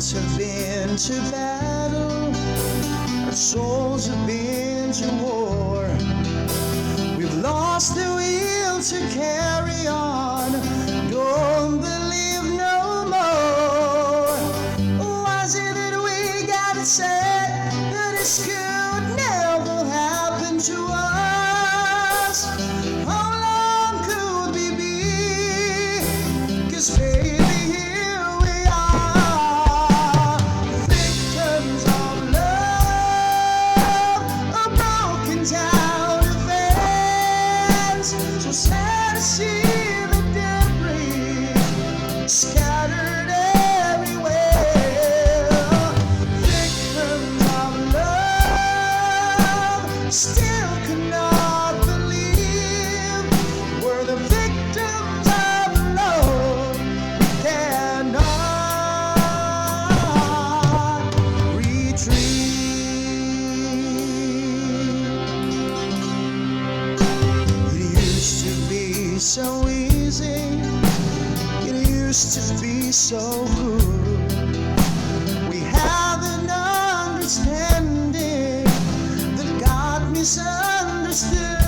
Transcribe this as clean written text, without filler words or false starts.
minds have been to battle, our souls have been to war. We've lost the will to carry on, don't believe no more. Why is it that we gotta say that this could never happen to us? How long could we be? 'Cause baby, here we are, victims of love, a broken down defense. So sad to see the debris scattered everywhere. Victims of love, still cannot believe we're the victims of love. We cannot retreat. It used to be so easy, it used to be so good. We have an understanding that God misunderstood.